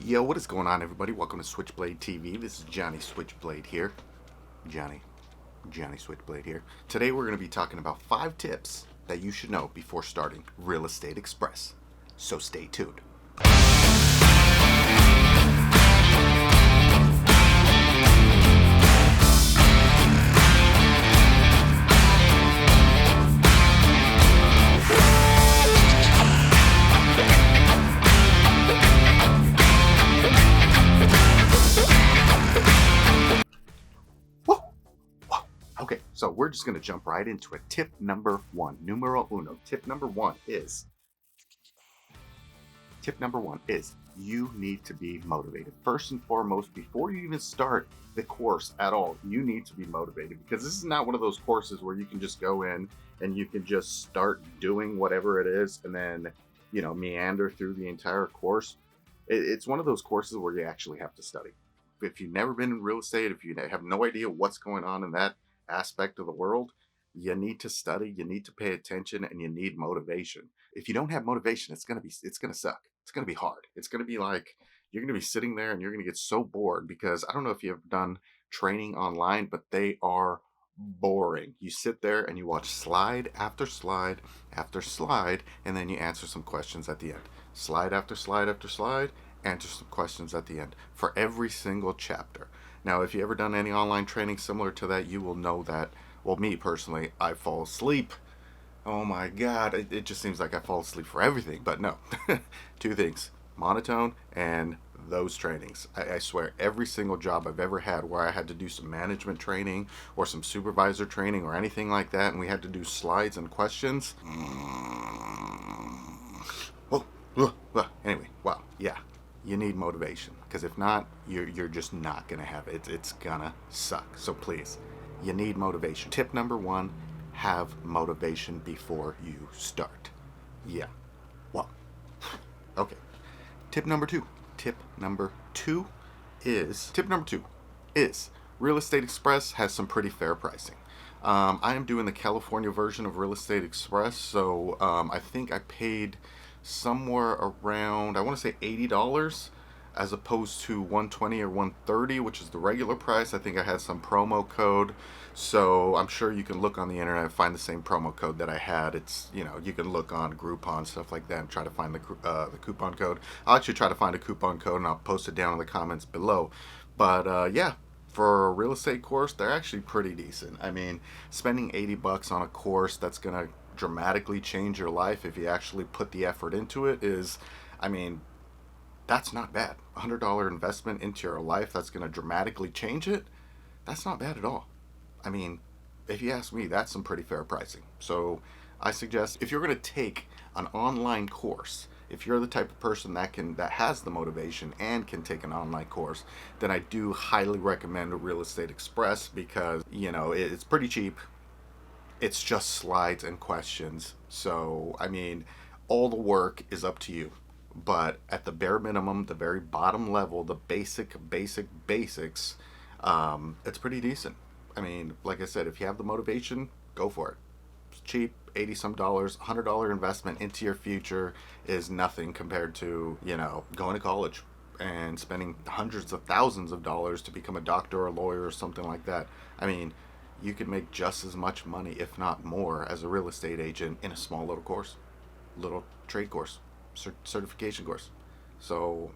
Yo, what is going on, everybody? Welcome to Switchblade TV. This is Johnny Switchblade here. Johnny Switchblade here. Today we're going to be talking about 5 tips that you should know before starting Real Estate Express. So stay tuned. Okay, so we're just going to jump right into it. Tip number 1, numero uno. Tip number one is you need to be motivated. First and foremost, before you even start the course at all, you need to be motivated, because this is not one of those courses where you can just go in and you can just start doing whatever it is and then, meander through the entire course. It's one of those courses where you actually have to study. If you've never been in real estate, if you have no idea what's going on in that aspect of the world, you need to study, you need to pay attention, and you need motivation. If you don't have motivation, it's gonna suck. It's gonna be hard. It's gonna be like you're gonna be sitting there and you're gonna get so bored, because I don't know if you've ever done training online, but they are boring. You sit there and you watch slide after slide after slide, and then you answer some questions at the end. Slide after slide after slide, answer some questions at the end for every single chapter. Now, if you ever done any online training similar to that, you will know that, well, me personally, I fall asleep. Oh my God, it just seems like I fall asleep for everything, but no. 2 things, monotone and those trainings. I swear, every single job I've ever had where I had to do some management training or some supervisor training or anything like that, and we had to do slides and questions. Anyway, well, yeah, you need motivation, because if not, you're just not gonna have it. It's gonna suck. So please, you need motivation. Tip number 1, have motivation before you start. Yeah. Well, okay. Tip number 2. Tip number 2 is Real Estate Express has some pretty fair pricing. I am doing the California version of Real Estate Express, so I think I paid somewhere around, I want to say $80, as opposed to $120 or $130, which is the regular price. I think I had some promo code, so I'm sure you can look on the internet and find the same promo code that I had. It's, you can look on Groupon, stuff like that, and try to find the coupon code. I'll actually try to find a coupon code and I'll post it down in the comments below. But yeah, for a real estate course, they're actually pretty decent. I mean, spending $80 on a course that's gonna dramatically change your life if you actually put the effort into it is, I mean, that's not bad. $100 investment into your life that's going to dramatically change it, that's not bad at all. I mean, if you ask me, that's some pretty fair pricing. So I suggest, if you're going to take an online course, if you're the type of person that has the motivation and can take an online course, then I do highly recommend Real Estate Express, because it's pretty cheap. It's just slides and questions. So, I mean, all the work is up to you. But at the bare minimum, the very bottom level, the basics, it's pretty decent. I mean, like I said, if you have the motivation, go for it. It's cheap, 80 some dollars, $100 investment into your future is nothing compared to, going to college and spending hundreds of thousands of dollars to become a doctor or a lawyer or something like that. I mean, you could make just as much money, if not more, as a real estate agent in a small little trade course, certification course. So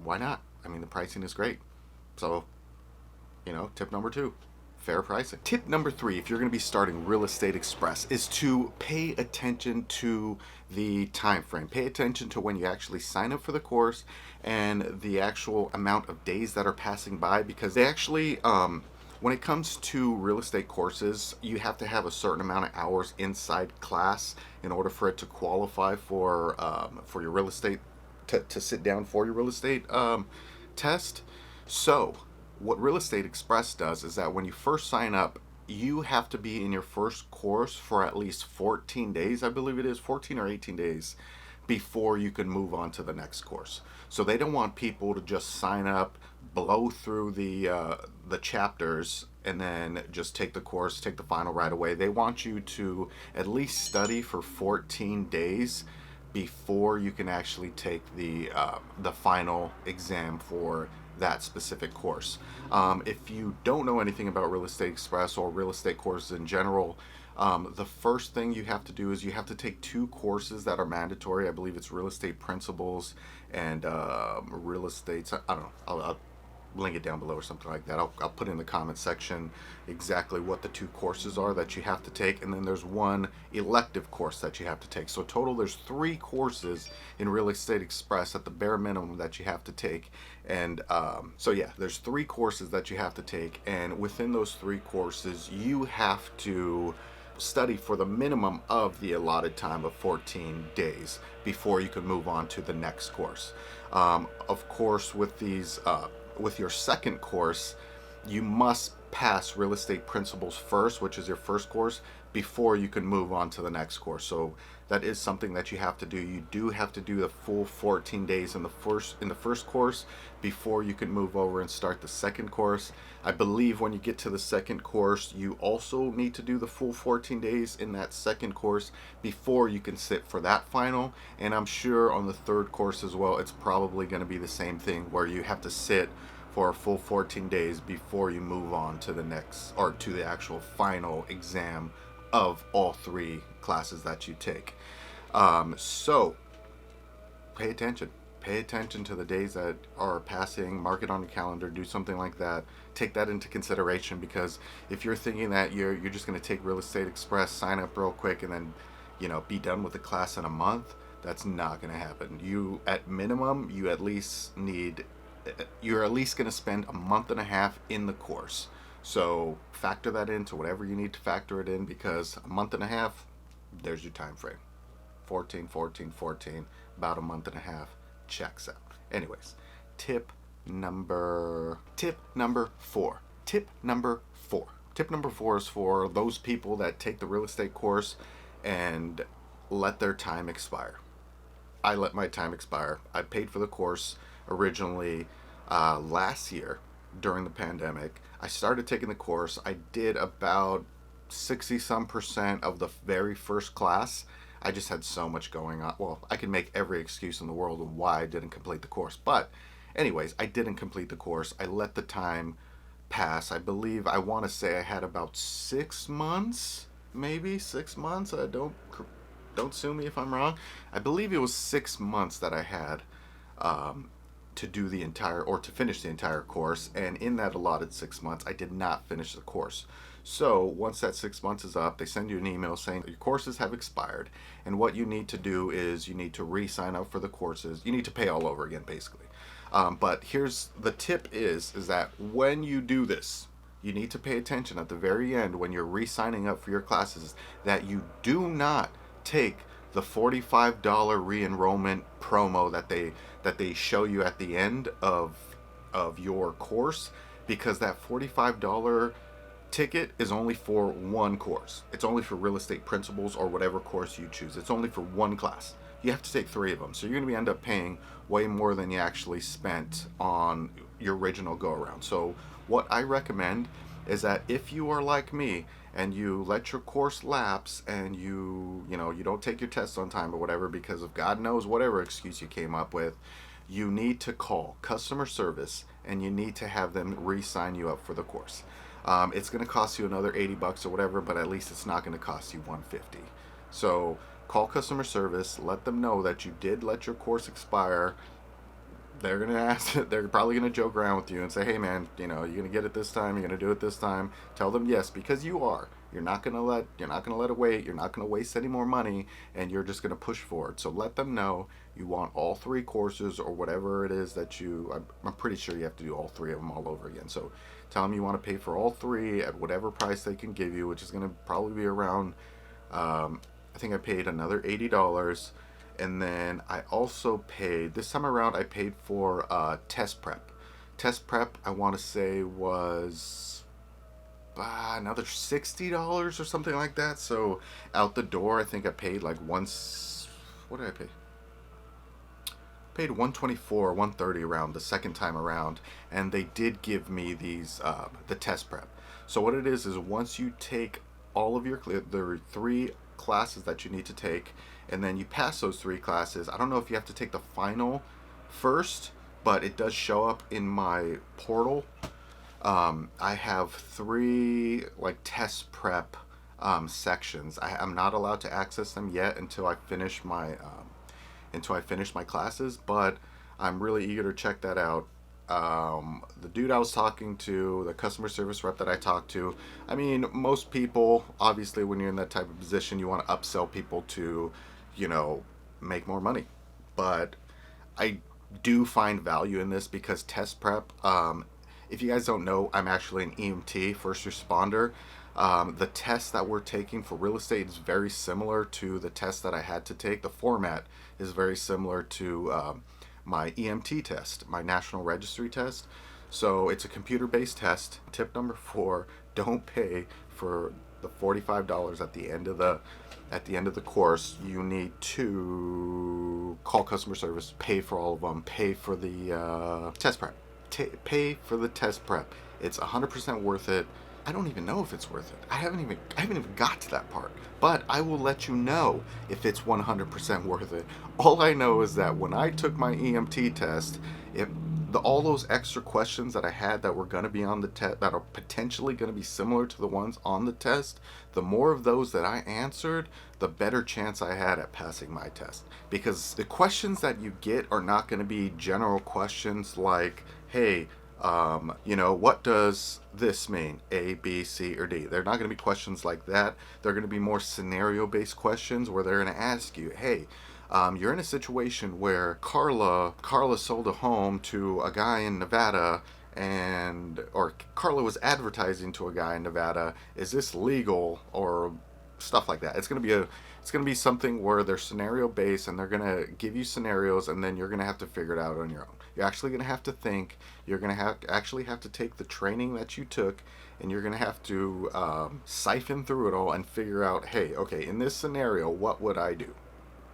why not? I mean, the pricing is great. So, tip number 2, fair pricing. Tip number 3, if you're going to be starting Real Estate Express, is to pay attention to the time frame. Pay attention to when you actually sign up for the course and the actual amount of days that are passing by, because they actually, when it comes to real estate courses, you have to have a certain amount of hours inside class in order for it to qualify for your real estate, to sit down for your real estate test. So what Real Estate Express does is that when you first sign up, you have to be in your first course for at least 14 days, I believe it is, 14 or 18 days, before you can move on to the next course. So they don't want people to just sign up, blow through the chapters, and then just take the course, take the final right away. They want you to at least study for 14 days before you can actually take the final exam for that specific course. If you don't know anything about Real Estate Express or real estate courses in general, the first thing you have to do is you have to take two courses that are mandatory. I believe it's Real Estate Principles and Real Estate. I don't know. I'll link it down below or something like that. I'll put in the comment section exactly what the two courses are that you have to take, and then there's one elective course that you have to take. So total there's three courses in Real Estate Express at the bare minimum that you have to take. And so yeah, there's three courses that you have to take, and within those three courses you have to study for the minimum of the allotted time of 14 days before you can move on to the next course. Of course, with these with your second course, you must pass Real Estate Principles first, which is your first course, before you can move on to the next course. So that is something that you have to do. You do have to do the full 14 days in the first course before you can move over and start the second course. I believe when you get to the second course, you also need to do the full 14 days in that second course before you can sit for that final. And I'm sure on the third course as well, it's probably going to be the same thing where you have to sit for a full 14 days before you move on to the next, or to the actual final exam of all three classes that you take. So pay attention. Pay attention to the days that are passing. Mark it on your calendar. Do something like that. Take that into consideration, because if you're thinking that you're just going to take Real Estate Express, sign up real quick, and then be done with the class in a month, that's not going to happen. You at minimum, you're at least going to spend a month and a half in the course. So factor that into whatever you need to factor it in, because a month and a half, there's your time frame. 14, 14, 14, about a month and a half checks out. Anyways, tip number four. Tip number four is for those people that take the real estate course and let their time expire. I let my time expire. I paid for the course originally last year during the pandemic. I started taking the course. I did about 60% of the very first class. I just had so much going on. Well, I can make every excuse in the world of why I didn't complete the course. But anyways, I didn't complete the course. I let the time pass. I believe, I want to say I had about 6 months, maybe 6 months. Don't sue me if I'm wrong. I believe it was 6 months that I had to do the entire, or to finish the entire course. And in that allotted 6 months, I did not finish the course. So once that 6 months is up, they send you an email saying your courses have expired, and what you need to do is you need to re-sign up for the courses. You need to pay all over again, basically. But here's the tip is that when you do this, you need to pay attention at the very end when you're re-signing up for your classes that you do not take the $45 re-enrollment promo that they show you at the end of your course, because that $45 ticket is only for one course. It's only for Real Estate Principles or whatever course you choose. It's only for one class. You have to take 3 of them. So you're going to end up paying way more than you actually spent on your original go around. So what I recommend is that if you are like me and you let your course lapse and you don't take your test on time or whatever because of God knows whatever excuse you came up with, you need to call customer service and you need to have them re-sign you up for the course. It's going to cost you another $80 or whatever, but at least it's not going to cost you $150. So call customer service, let them know that you did let your course expire. They're going to ask, they're probably going to joke around with you and say, hey man, you're going to get it this time, you're going to do it this time. Tell them yes, because you are. You're not going to let it wait. You're not going to waste any more money, and you're just going to push forward. So let them know you want all 3 courses or whatever it is that I'm pretty sure you have to do all 3 of them all over again. So tell them you want to pay for all 3 at whatever price they can give you, which is going to probably be around, I think I paid another $80. And then I also paid, this time around, I paid for test prep. Test prep, I want to say was another $60 or something like that. So out the door, I think I paid like what did I pay? Paid $124, $130 around the second time around, and they did give me these the test prep. So what it is once you take all of your the 3 classes that you need to take, and then you pass those 3 classes. I don't know if you have to take the final first, but it does show up in my portal. I have 3 like test prep sections. I'm not allowed to access them yet until I finish my classes, but I'm really eager to check that out. The dude I was talking to, the customer service rep that I talked to, I mean, most people, obviously, when you're in that type of position, you want to upsell people to, you know, make more money. But I do find value in this because test prep, if you guys don't know, I'm actually an EMT, first responder. The test that we're taking for real estate is very similar to the test that I had to take. The format is very similar to my EMT test, my National Registry test. So it's a computer-based test. Tip number 4: don't pay for the $45 at the end of the course. You need to call customer service, pay for all of them, pay for the test prep, pay for the test prep. It's 100% worth it. I don't even know if it's worth it. I haven't even got to that part. But I will let you know if it's 100% worth it. All I know is that when I took my EMT test, all those extra questions that I had that were going to be on the test, that are potentially going to be similar to the ones on the test, the more of those that I answered, the better chance I had at passing my test. Because the questions that you get are not going to be general questions like, hey, what does this mean? A, B, C, or D. They're not going to be questions like that. They're going to be more scenario-based questions where they're going to ask you, hey, you're in a situation where Carla sold a home to a guy in Nevada, or Carla was advertising to a guy in Nevada. Is this legal? Or stuff like that. It's going to be something where they're scenario based, and they're going to give you scenarios, and then you're going to have to figure it out on your own. You're actually going to have to think. You're going to actually have to take the training that you took, and you're going to have to siphon through it all and figure out, hey, okay, in this scenario, what would I do?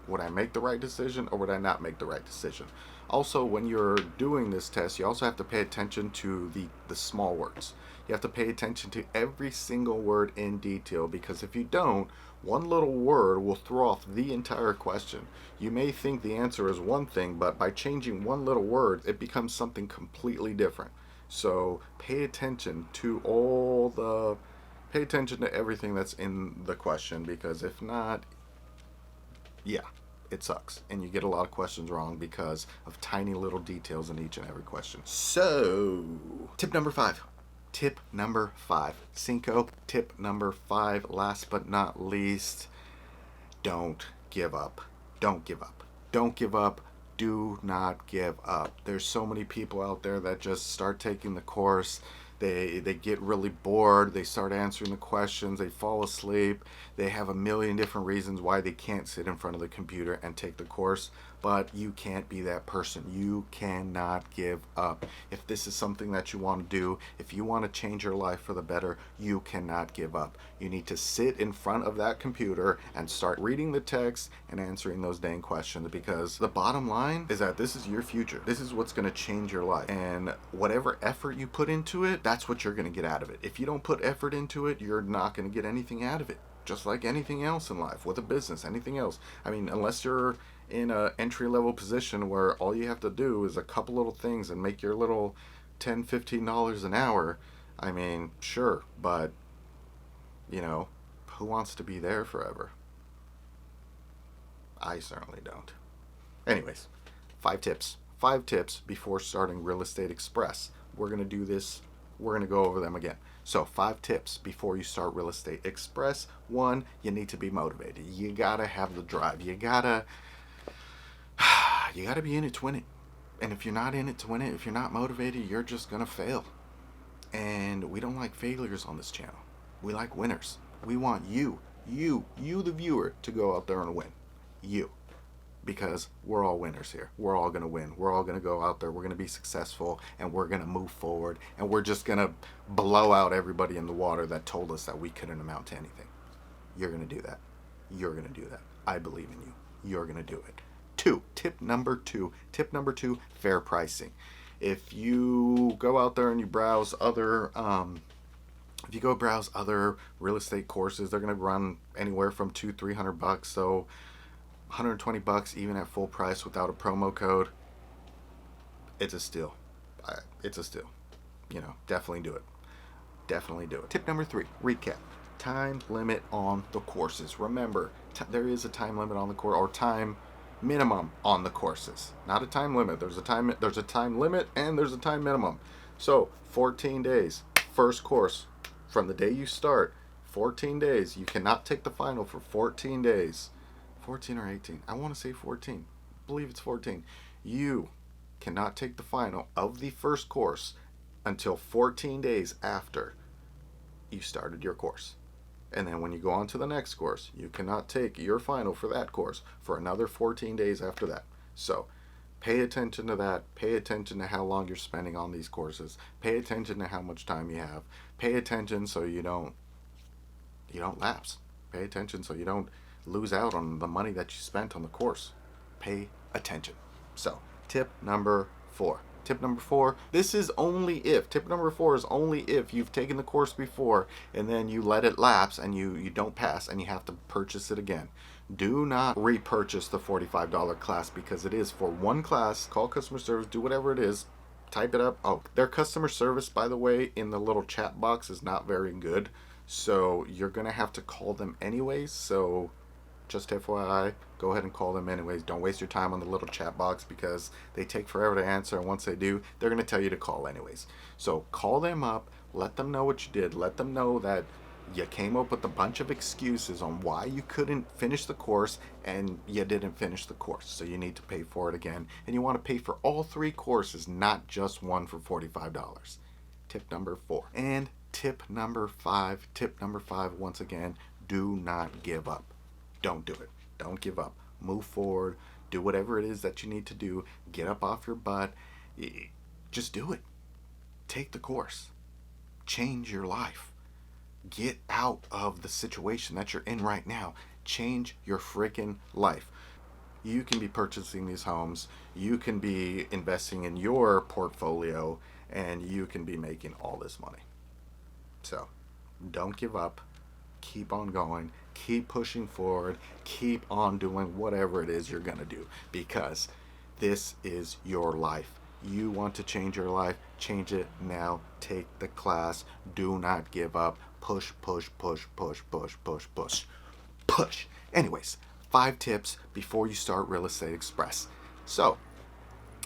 Would I make the right decision, or would I not make the right decision? Also, when you're doing this test, you also have to pay attention to the small words. You have to pay attention to every single word in detail, because if you don't, one little word will throw off the entire question. You may think the answer is one thing, but by changing one little word, it becomes something completely different. So pay attention to everything that's in the question, because if not, yeah, it sucks. And you get a lot of questions wrong because of tiny little details in each and every question. So, tip number 5. Cinco. Tip number 5, last but not least, don't give up. Don't give up. Don't give up. Do not give up. There's so many people out there that just start taking the course. They get really bored. They start answering the questions. They fall asleep. They have a million different reasons why they can't sit in front of the computer and take the course. But you can't be that person. You cannot give up. If this is something that you want to do, if you want to change your life for the better, you cannot give up. You need to sit in front of that computer and start reading the text and answering those dang questions, because the bottom line is that this is your future. This is what's going to change your life. And whatever effort you put into it, that's what you're going to get out of it. If you don't put effort into it, you're not going to get anything out of it. Just like anything else in life, with a business, anything else. I mean, unless you're in a entry-level position where all you have to do is a couple little things and make your little $10-15 an hour, I mean, sure, but who wants to be there forever? I certainly don't. Anyways, 5 tips before starting Real Estate Express. We're going to do this. We're going to go over them again. So 5 tips before you start Real Estate Express. 1, you need to be motivated. You got to have the drive. You got to be in it to win it. And if you're not in it to win it, if you're not motivated, you're just going to fail. And we don't like failures on this channel. We like winners. We want you, the viewer, to go out there and win. You. Because we're all winners here. We're all going to win. We're all going to go out there. We're going to be successful, and we're going to move forward, and we're just going to blow out everybody in the water that told us that we couldn't amount to anything. You're going to do that. You're going to do that. I believe in you. You're going to do it. Tip number two, fair pricing. If you go out there and you browse other real estate courses, they're going to run anywhere from $200-300. So $120 even at full price without a promo code. It's a steal. It's a steal. You know, definitely do it. Definitely do it. Tip number 3, recap. Time limit on the courses. Remember, there is a time limit on the course, or time minimum on the courses. Not a time limit. There's a time limit and there's a time minimum. So 14 days, first course from the day you start. 14 days. You cannot take the final for 14 days. 14 or 18. I want to say 14. I believe it's 14. You cannot take the final of the first course until 14 days after you started your course. And then when you go on to the next course, you cannot take your final for that course for another 14 days after that. So pay attention to that. Pay attention to how long you're spending on these courses. Pay attention to how much time you have. Pay attention so you don't lapse. Pay attention so you don't lose out on the money that you spent on the course. Pay attention. So tip number 4. Tip number 4, this is only if, tip number 4 is only if you've taken the course before and then you let it lapse and you don't pass and you have to purchase it again. Do not repurchase the $45 class, because it is for one class. Call customer service, do whatever it is, type it up. Oh, their customer service, by the way, in the little chat box is not very good. So you're going to have to call them anyways. So just FYI, go ahead and call them anyways. Don't waste your time on the little chat box, because they take forever to answer, and once they do, they're going to tell you to call anyways. So call them up, let them know what you did, let them know that you came up with a bunch of excuses on why you couldn't finish the course, and you didn't finish the course, so you need to pay for it again, and you want to pay for all 3 courses, not just one for $45. Tip number 4. And tip number 5, once again, do not give up. Don't do it. Don't give up. Move forward. Do whatever it is that you need to do. Get up off your butt. Just do it. Take the course. Change your life. Get out of the situation that you're in right now. Change your freaking life. You can be purchasing these homes. You can be investing in your portfolio, and you can be making all this money. So don't give up. Keep on going. Keep pushing forward. Keep on doing whatever it is you're going to do, because this is your life. You want to change your life? Change it now. Take the class. Do not give up. Push, push, push, push, push, push, push, push. Anyways, 5 tips before you start Real Estate Express. So,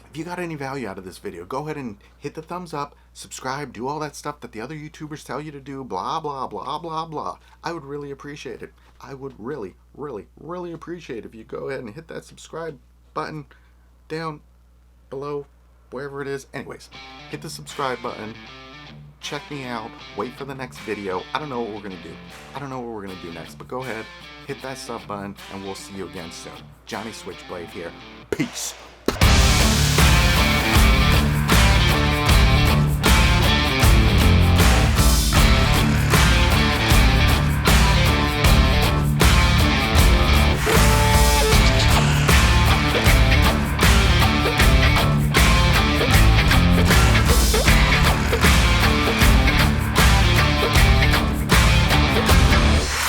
if you got any value out of this video, go ahead and hit the thumbs up, subscribe, do all that stuff that the other YouTubers tell you to do, blah, blah, blah, blah, blah. I would really appreciate it. I would really, really, really appreciate it if you go ahead and hit that subscribe button down below, wherever it is. Anyways, hit the subscribe button. Check me out. Wait for the next video. I don't know what we're going to do. I don't know what we're going to do next, but go ahead, hit that sub button, and we'll see you again soon. Johnny Switchblade here. Peace.